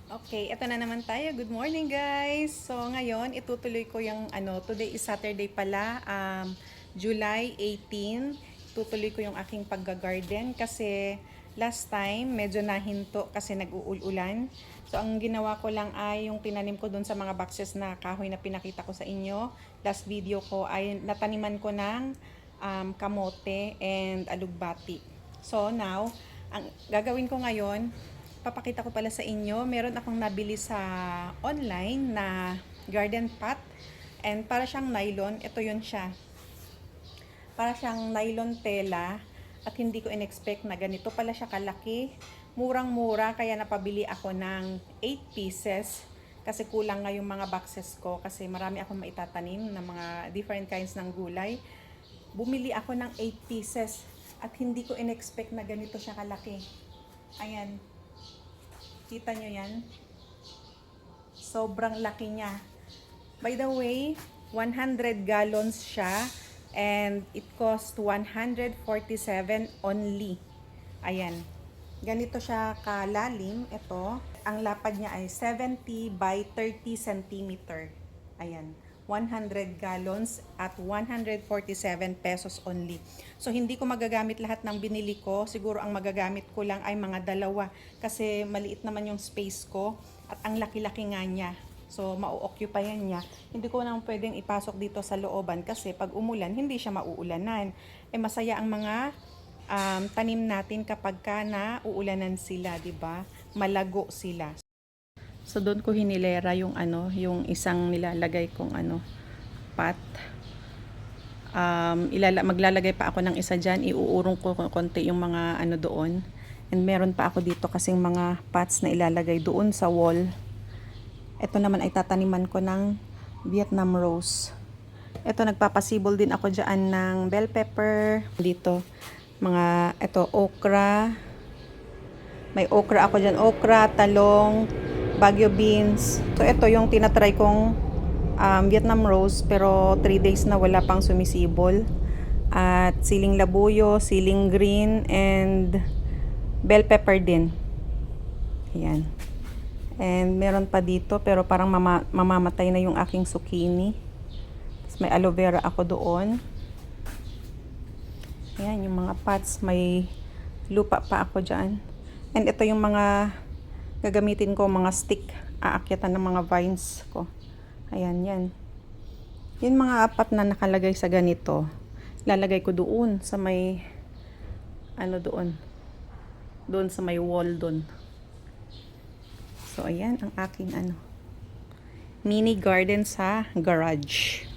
Okay, ito na naman tayo. Good morning, guys. So, ngayon, itutuloy ko yung, today is Saturday pala, July 18. Tutuloy ko yung aking pagga-garden kasi last time, medyo nahinto kasi nag-uul-ulan. So, ang ginawa ko lang ay yung tinanim ko dun sa mga boxes na kahoy na pinakita ko sa inyo. Last video ko ay nataniman ko ng kamote and alugbati. So, now, ang gagawin ko ngayon, papakita ko pala sa inyo, meron akong nabili sa online na garden pot and para siyang nylon, ito yun siya. Para siyang nylon tela at hindi ko in-expect na ganito pala siya kalaki. Murang-mura kaya napabili ako ng 8 pieces kasi kulang nga yung mga boxes ko kasi marami akong maitatanim ng mga different kinds ng gulay. Bumili ako ng 8 pieces at hindi ko in-expect na ganito siya kalaki. Ayan. Kita nyo yan? Sobrang laki niya. By the way, 100 gallons siya and it cost 147 only. Ayan. Ganito siya kalalim. Ito. Ang lapad niya ay 70 by 30 centimeter. Ayan. 100 gallons at 147 pesos only. So, hindi ko magagamit lahat ng binili ko. Siguro ang magagamit ko lang ay mga dalawa kasi maliit naman yung space ko at ang laki-laki nga niya. So, mau-occupyan niya. Hindi ko nang pwedeng ipasok dito sa looban kasi pag umulan, hindi siya mauulanan. Masaya ang mga tanim natin kapag ka na uulanan sila, 'di ba? Malago sila. So doon ko hinilera yung yung isang nilalagay kong pot. Maglalagay pa ako ng isa diyan, iuurong ko konti yung mga doon. And meron pa ako dito kasing mga pots na ilalagay doon sa wall. Ito naman ay tataniman ko ng Vietnam rose. Ito nagpapasibol din ako diyan ng bell pepper. Dito ito okra. May okra ako diyan, okra, talong, Baguio beans. So ito yung tinatry kong Vietnam rose pero 3 days na wala pang sumisibol. At siling labuyo, siling green and bell pepper din. Ayan. And meron pa dito pero parang mamamatay na yung aking zucchini. Tapos may aloe vera ako doon. Ayan yung mga pots, may lupa pa ako dyan. And ito yung mga gagamitin ko, mga stick, aakyatan ng mga vines ko. Ayan, yan. Yung mga apat na nakalagay sa ganito, lalagay ko doon sa may, doon sa may wall doon. So, ayan, ang aking mini garden sa garage.